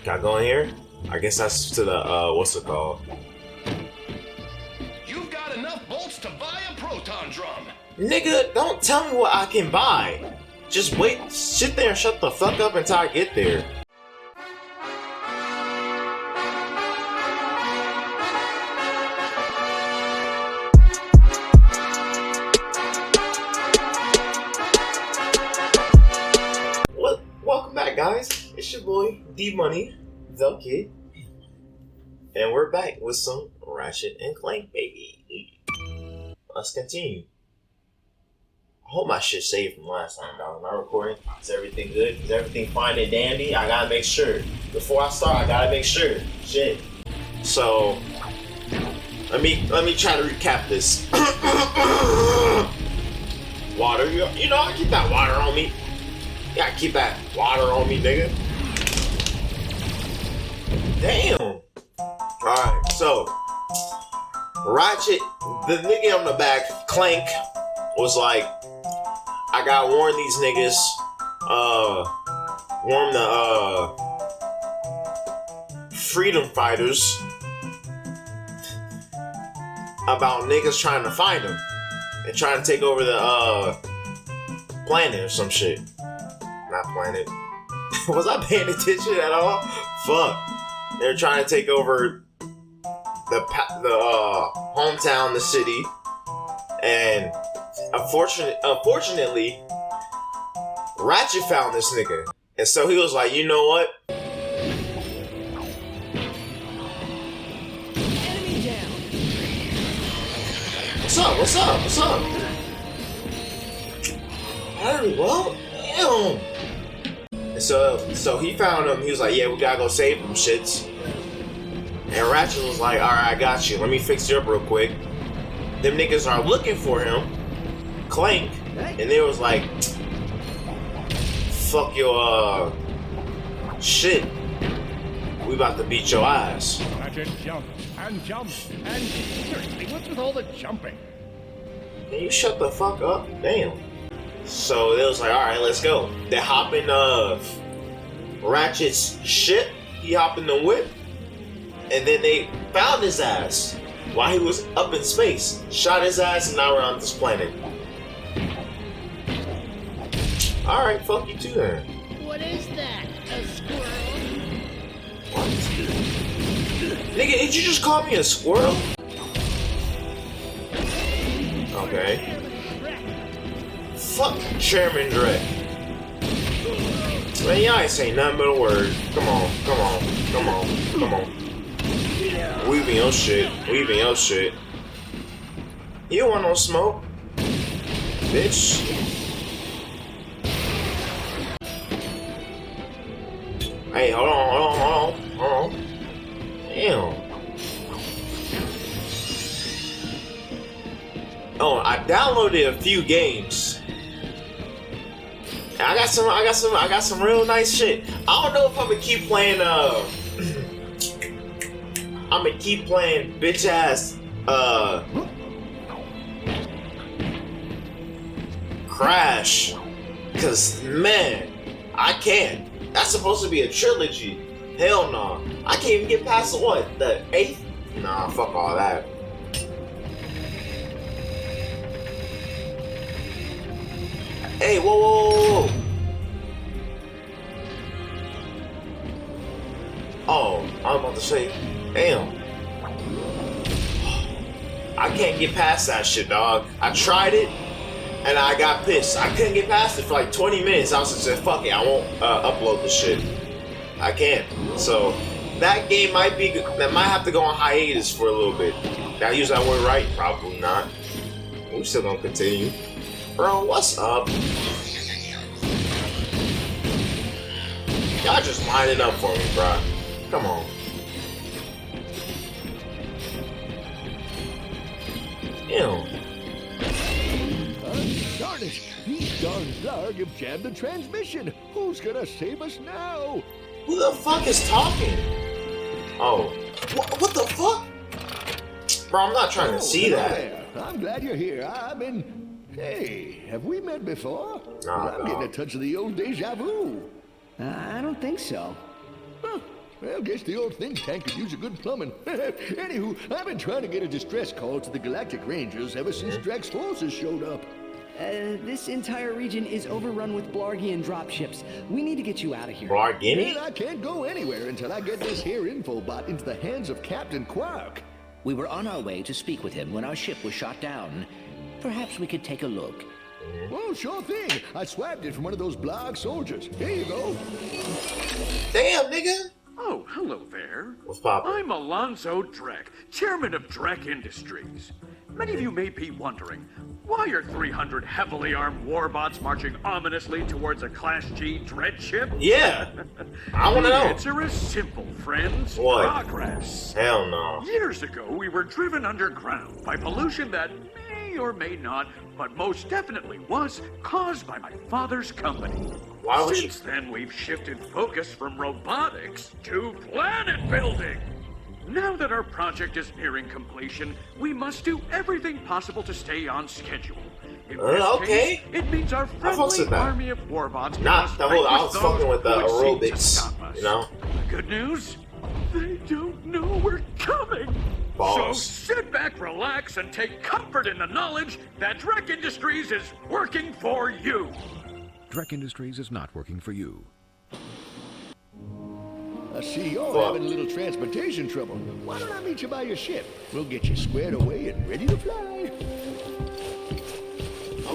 Can I go in here? I guess that's to the, what's it called? You've got enough bolts to buy a proton drum. Nigga, don't tell me what I can buy. Just wait, sit there and shut the fuck up until I get there. Welcome back, guys. It's your boy, D-Money, the Kid. And we're back with some Ratchet and Clank, baby. Let's continue. I hope my shit saved from last time, dog. Am I recording? Is everything good? Is everything fine and dandy? I gotta make sure. Before I start, I gotta make sure. Shit. So, let me try to recap this. Water. You know, I keep that water on me. Gotta keep that water on me, nigga. Damn. Alright, so Ratchet, the nigga on the back, Clank, was like, I gotta warn these niggas, warn the freedom fighters about niggas trying to find them and trying to take over the planet or some shit. Not planet. Was I paying attention at all? Fuck. They're trying to take over the hometown, the city, and unfortunately, Ratchet found this nigga, and so he was like, you know what? Enemy down. What's up? What's up? What's up? Very well. Damn. And so he found him. He was like, yeah, we gotta go save them shits. And Ratchet was like, alright, I got you. Let me fix you up real quick. Them niggas are looking for him, Clank, and they was like, fuck your, shit. We about to beat your ass. Ratchet jump and jump and seriously, what's with all the jumping? Can you shut the fuck up? Damn. So they was like, alright, let's go. They hop in Ratchet's ship. He hopped in the whip. And then they found his ass while he was up in space. Shot his ass, and now we're on this planet. Alright, fuck you too then. What is that? A squirrel? What? Nigga, did you just call me a squirrel? Okay. Fuck Chairman Dredd. Man, y'all ain't saying nothing but a word. Come on, come on, come on, come on. Weaving your shit. Weaving your shit. You don't want no smoke, bitch. Hey, hold on. Damn. Oh, I downloaded a few games. And I got some real nice shit. I don't know if I'm gonna keep playing I'm gonna keep playing bitch ass Crash, cause man, I can't. That's supposed to be a trilogy. Hell no. I can't even get past the 8th? Nah, fuck all that. Hey, whoa. Oh, I'm about to say, damn. I can't get past that shit, dog. I tried it, and I got pissed. I couldn't get past it for like 20 minutes. I was just saying, fuck it, I won't upload the shit. I can't. So, that game might have to go on hiatus for a little bit. Did I use that word right? Probably not. We're still gonna continue. Bro, what's up? Y'all just line it up for me, bro. Come on. Ew. Darn it! These darn Zarg have jammed the transmission. Who's gonna save us now? Who the fuck is talking? Oh. What the fuck? Bro, I'm not trying to see that. There. I'm glad you're here. Hey, have we met before? Nah, I'm getting a touch of the old deja vu. I don't think so. Huh. Well, guess the old think tank could use a good plumbing. Anywho, I've been trying to get a distress call to the Galactic Rangers ever since Drax forces showed up. This entire region is overrun with Blargian dropships. We need to get you out of here. Bargini? Well, I can't go anywhere until I get this here infobot into the hands of Captain Quark. We were on our way to speak with him when our ship was shot down. Perhaps we could take a look. Oh, sure thing. I swapped it from one of those Blarg soldiers. Here you go. Damn, nigga. Oh, hello there. What's poppin'? I'm Alonzo Drek, chairman of Drek Industries. Many of you may be wondering, why are 300 heavily armed warbots marching ominously towards a Class G dread ship? Yeah. I wanna know. The answer is simple, friends. What? Progress. Hell no. Years ago, we were driven underground by pollution that may or may not, but most definitely was, caused by my father's company. Why would Since then, we've shifted focus from robotics to planet building. Now that our project is nearing completion, we must do everything possible to stay on schedule. In this okay. case, it means our fucks friendly with that. army of warbots Not must the whole. fight I was with fucking those with the who would seek to aerobics. stop us. You know. The good news? They don't know we're coming. Balls. So sit back, relax, and take comfort in the knowledge that Drek Industries is working for you. Drek Industries is not working for you. I see you're Fuck. having a little transportation trouble. Why don't I meet you by your ship? We'll get you squared away and ready to fly.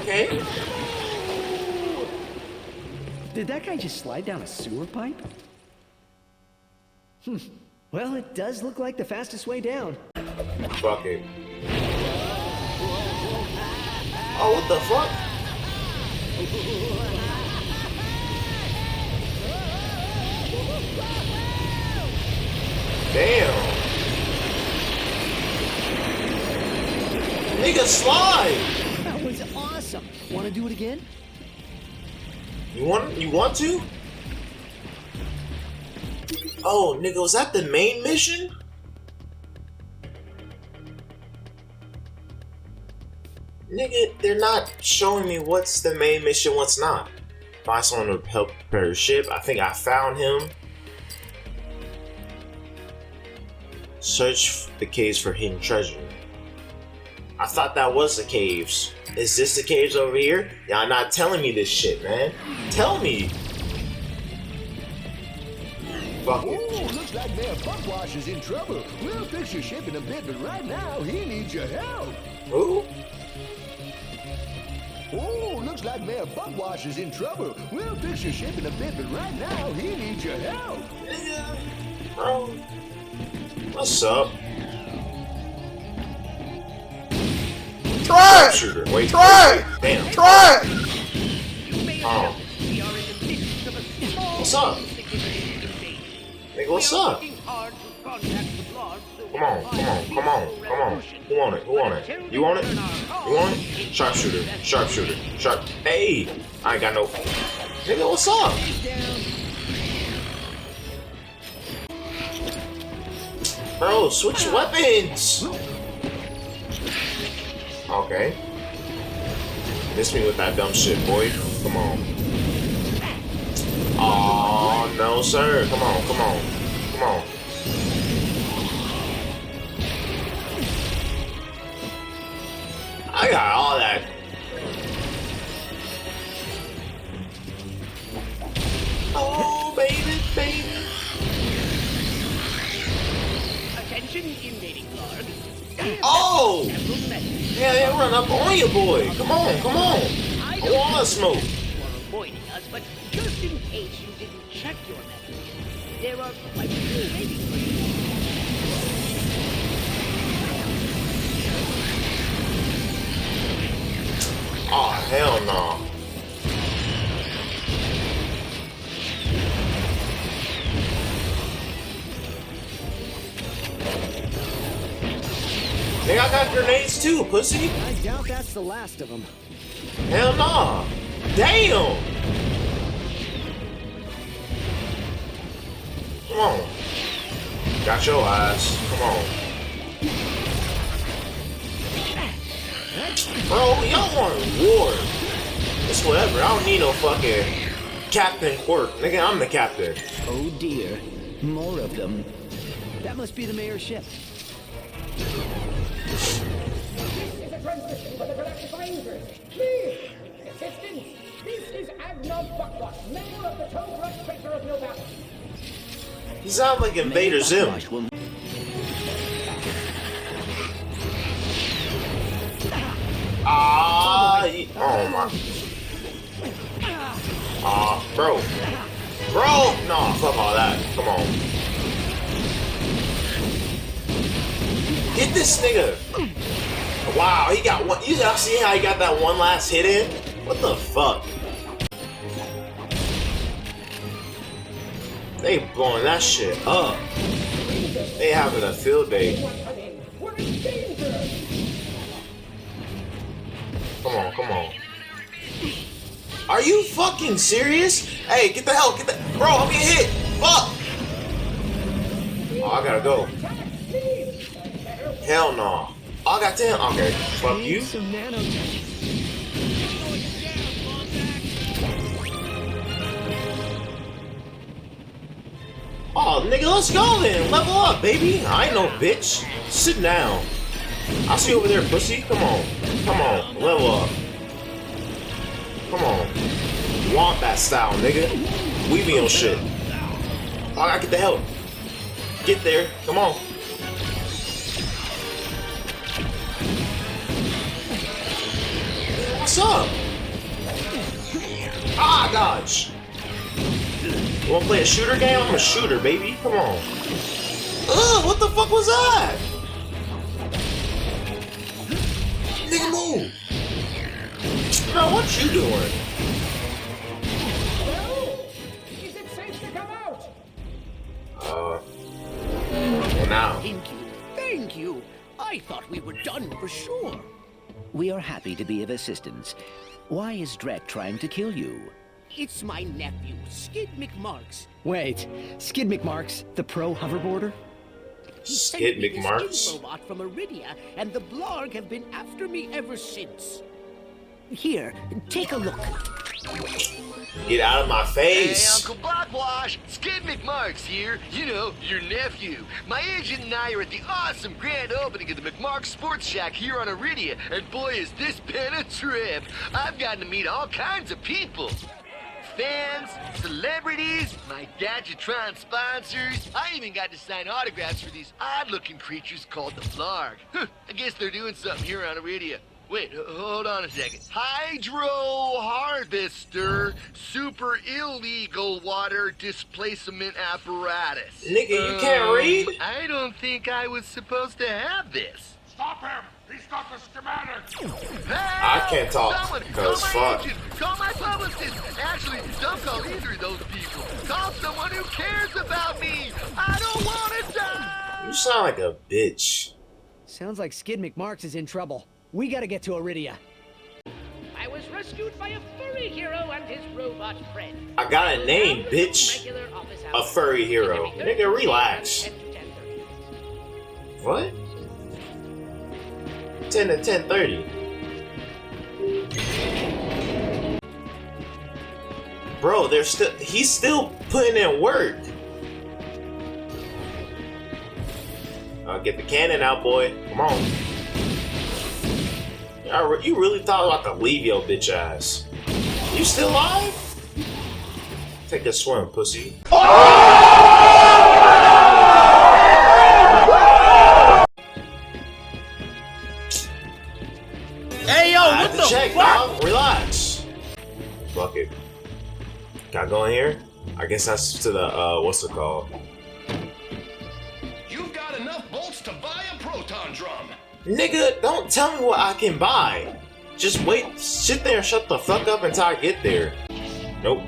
Okay. Did that guy just slide down a sewer pipe? Well, it does look like the fastest way down. Fuck it. Oh, what the fuck? Damn. Nigga, slide. That was awesome. Want to do it again? You want to? Oh, nigga, was that the main mission? Nigga, they're not showing me what's the main mission, what's not. Find someone to help prepare a ship. I think I found him. Search the caves for hidden treasure. I thought that was the caves. Is this the caves over here? Y'all not telling me this shit, man. Tell me. Fuck it. Oh, looks like Mayor Buckwash is in trouble. We'll fix your ship in a bit, but right now he needs your help. Who? Oh, looks like Mayor Buckwash is in trouble. We'll fix your ship in a bit, but right now he needs your help. Nigga, bro. What's up? Try! Shooter, wait. Try! Damn. Try! Oh. What's up? Nigga, what's up? Come on. Who want it? You want it? Sharpshooter. Sharp. Hey! I ain't got no. Nigga, what's up? Bro, switch weapons! Okay. Miss me with that dumb shit, boy. Come on. Oh no, sir. Come on. I got all that. Oh, baby. Attention, invading Lord. Oh! Yeah, they run up on you, boy. Come on. I wanna smoke. You are avoiding us, but just in case you didn't check your message, there are quite a few waiting for you. Oh, hell no. They got grenades too, pussy. I doubt that's the last of them. Hell no. Damn. Come on. Got your ass. Come on. Bro, y'all want war. It's whatever. I don't need no fucking Captain Quirk. Nigga, I'm the captain. Oh dear. More of them. That must be the mayor's ship. This is a transmission for the Galactic Rangers. Please, assistance. This is Agnog Buckwash, mayor of the Toe-Brush sector of Nova. He sounds like Invader Zim. Oh my. Bro. Bro! No, fuck all that. Come on. Get this nigga. Wow, he got one. You see how he got that one last hit in? What the fuck? They blowing that shit up. They having a field day. Come on, come on. Are you fucking serious? Hey, get the hell, get the. Bro, I'm getting hit. Fuck. Oh, I gotta go. Hell no. Oh, I got 10. Okay, fuck you. Oh, nigga, let's go then. Level up, baby. I ain't no bitch. Sit down. I see you over there, pussy. Come on. Come on. Level up. Come on. Want that style, nigga. We be on shit. Oh, I gotta get the help. Get there. Come on. What's up? Ah, dodge. You wanna play a shooter game? I'm a shooter, baby. Come on. Ugh, what the fuck was that? Nigga, move. Bro, what you doing? Is it safe to come out? Well, now. Thank you. Thank you. I thought we were done for sure. We are happy to be of assistance. Why is Drek trying to kill you? It's my nephew, Skidd McMarx. Wait, Skidd McMarx, the pro hoverboarder? He sent Skidd me this McMarx? infobot from Iridia, and the Blarg have been after me ever since. Here, take a look. Get out of my face. Hey, Uncle Blackwash, Skidd McMarx here. You know, your nephew. My agent and I are at the awesome grand opening of the McMarx Sports Shack here on Iridia, and boy, is this been a trip. I've gotten to meet all kinds of people. Fans, celebrities, my Gadgetron sponsors. I even got to sign autographs for these odd-looking creatures called the Blarg. I guess they're doing something here on Iridia. Wait, hold on a second. Hydro Harvester Super Illegal Water Displacement Apparatus. Nigga, you can't read? I don't think I was supposed to have this. Stop him! He's got the schematics! I can't talk, because fuck. Call my publicist! Actually, don't call either of those people. Call someone who cares about me! I don't want to die! You sound like a bitch. Sounds like Skidd McMarx is in trouble. We gotta get to Iridia. I was rescued by a furry hero and his robot friend. I got a name, bitch. Regular office A hours. furry hero. Nigga, relax. 10 to 10:30. What? 10 to 10:30. Bro, he's still putting in work. Get the cannon out, boy. Come on. You really thought about to leave your bitch ass. You still alive? Take a swim, pussy. Hey, yo, what the check, fuck? dog. Relax. Fuck it. Gotta go in here? I guess that's to the, what's it called? You've got enough bolts to buy a proton drum! Nigga, don't tell me what I can buy. Just wait, sit there and shut the fuck up until I get there. Nope.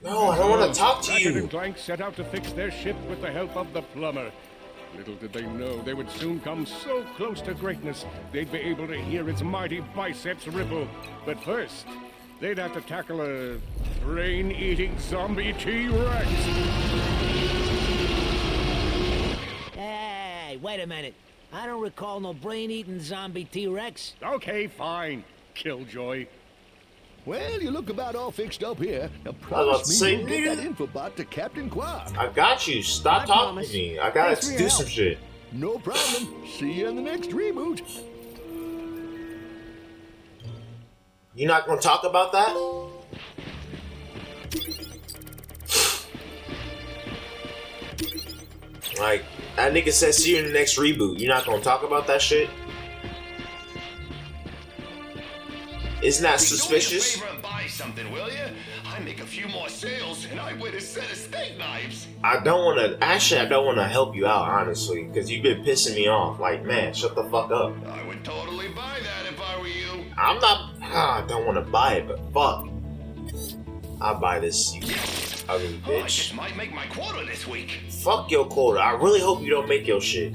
No, I don't want to talk to Ratchet you. and Clank set out to fix their ship with the help of the plumber. Little did they know they would soon come so close to greatness, they'd be able to hear its mighty biceps ripple. But first, they'd have to tackle a brain-eating zombie T-Rex. Hey, wait a minute. I don't recall no brain-eating zombie T-Rex. Okay, fine. Killjoy. Well, you look about all fixed up here. Now I was about promise to me say, you'll get nigga. that infobot to Captain Quark. I got you. Stop I talking promise. to me. I gotta Thanks for your do help. some shit. No problem. See you in the next reboot. You not gonna talk about that? Like, that nigga said see you in the next reboot. You not gonna talk about that shit? Isn't that suspicious? Do me a favor and buy something, will you? I make a few more sales and I win a set of steak knives. I don't wanna help you out, honestly, because you've been pissing me off. Like, man, shut the fuck up. I would totally buy that if I were you. I don't wanna buy it, but fuck. I'll buy this, you ugly Oh, I bitch. just might make my quota this week. Fuck your quota. I really hope you don't make your shit.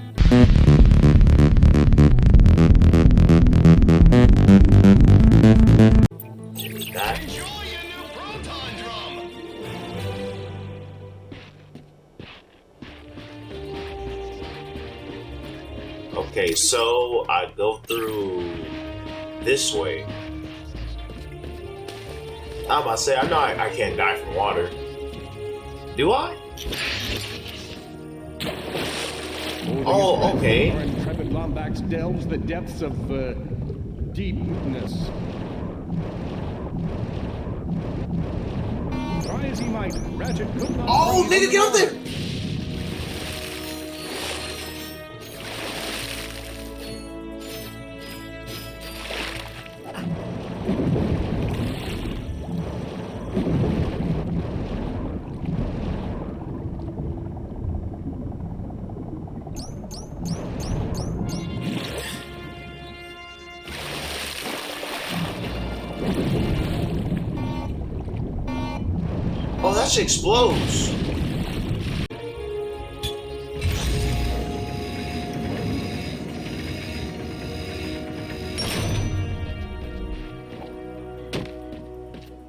Give me that. Enjoy your new proton drum. Okay, so I go through this way. I'm about to say, I know I can't die from water. Do I? Oh, okay. Our intrepid Lombax delves the depths of deepness. Try as he might, Ratchet could not. Oh, nigga, get up there! Oh, that shit explodes.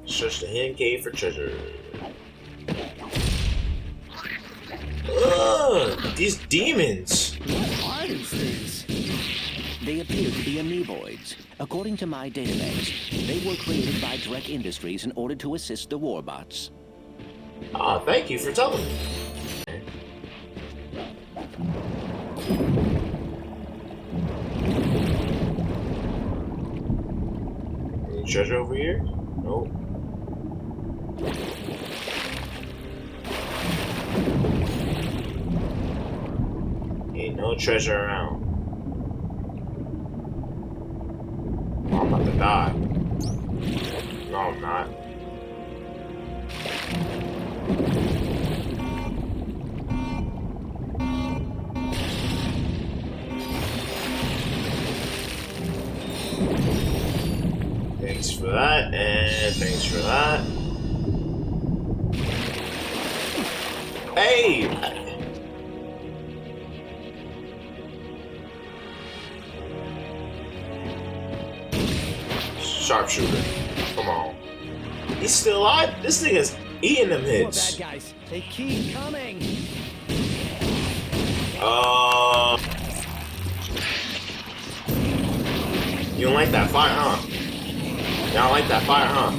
Search the hidden cave for treasure. Ugh, these demons. What are these things? They appear to be amoeboids. According to my database, they were created by Drek Industries in order to assist the warbots. Ah, thank you for telling me. Any treasure over here? Nope. Ain't no treasure around. Oh, I'm about to die. No, I'm not. Thanks for that, and thanks for that. Hey! Sharpshooter. Come on. He's still alive? This nigga's eating them More hits. bad guys. They keep coming. You don't like that fire, huh? You don't like that fire, huh?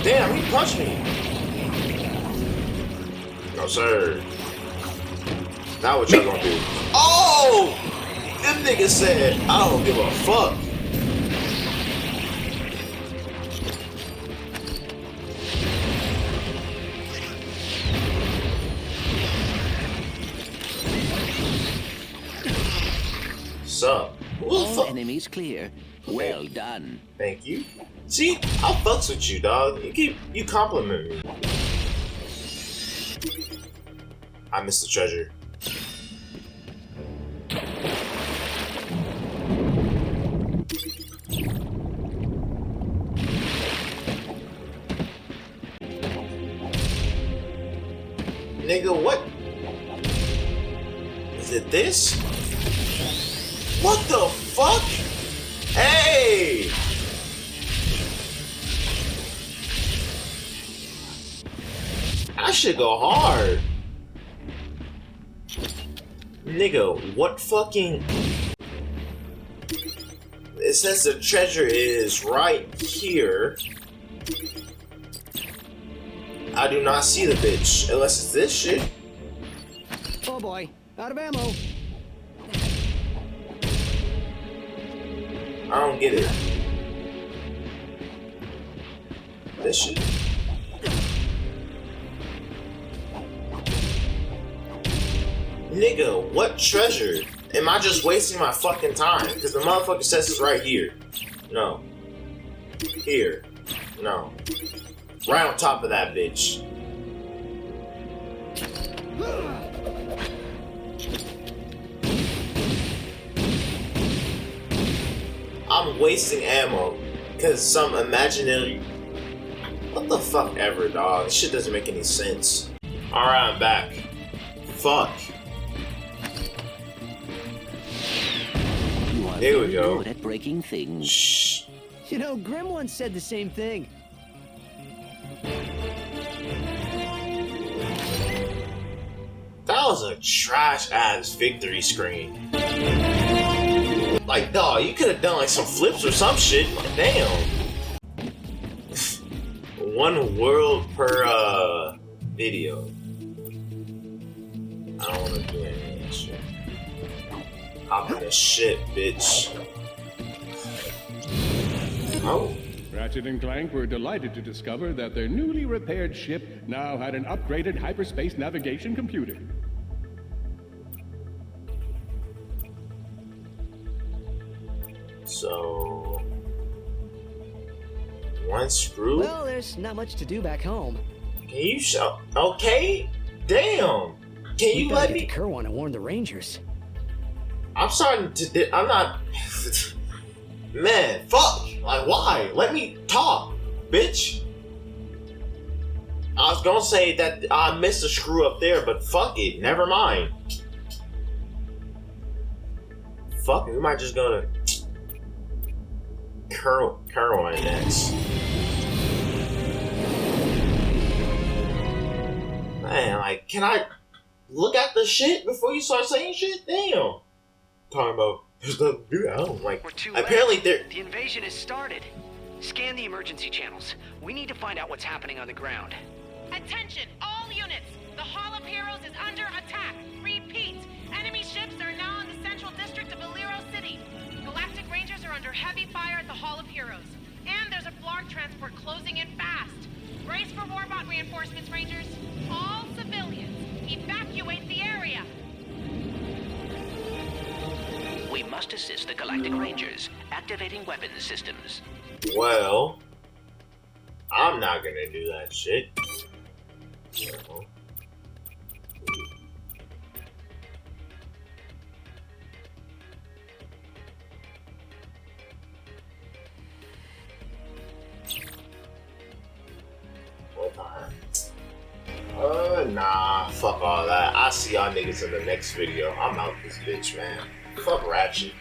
Damn, he punched me. No, sir. Now what y'all gonna do? Oh! Them niggas said, I don't give a fuck. Sup? All enemies clear. Well done. Thank you. See, I fucks with you, dog. You compliment me. I missed the treasure. Nigga, what? Is it this? What the fuck? Hey! I should go hard. Nigga, what fucking... it says the treasure is right here. I do not see the bitch, unless it's this shit. Oh boy, out of ammo. I don't get it. This shit. Nigga, what treasure? Am I just wasting my fucking time? Because the motherfucker says it's right here. No. Here. No. Right on top of that bitch. I'm wasting ammo because some imaginary. What the fuck ever, dog? This shit doesn't make any sense. Alright, I'm back. Fuck. You are There we very go. good at breaking things. Shh. You know, Grim once said the same thing. That was a trash ass victory screen. Like, dog, you could have done like some flips or some shit. Like, damn. 1 world per video. I don't want to do any of that shit. Hop in the shit, bitch. Oh. Ratchet and Clank were delighted to discover that their newly repaired ship now had an upgraded hyperspace navigation computer. So, 1 screw? Well, there's not much to do back home. Can you show? Okay, damn. Can you let me? Kerwan and warn the Rangers. I'm starting to. I'm not. Man, fuck. Like, why? Let me talk, bitch. I was gonna say that I missed a screw up there, but fuck it. Never mind. Fuck it. We might just gonna curl on it next. Man, like, can I look at the shit before you start saying shit? Damn. Talking about there's nothing to do at home. Like, apparently there. The invasion has started. Scan the emergency channels. We need to find out what's happening on the ground. Attention, all units! The Hall of Heroes is under attack. Repeat, enemy ships are now in the central district of Illyro City. Galactic Rangers are under heavy fire at the Hall of Heroes. And there's a Blarg transport closing in fast. Brace for Warbot reinforcements, Rangers. All civilians, evacuate the area. We must assist the Galactic Rangers, activating weapons systems. Well, I'm not gonna do that shit. What time? Nah, fuck all that. I'll see y'all niggas in the next video. I'm out this bitch, man. Fuck Ratchet.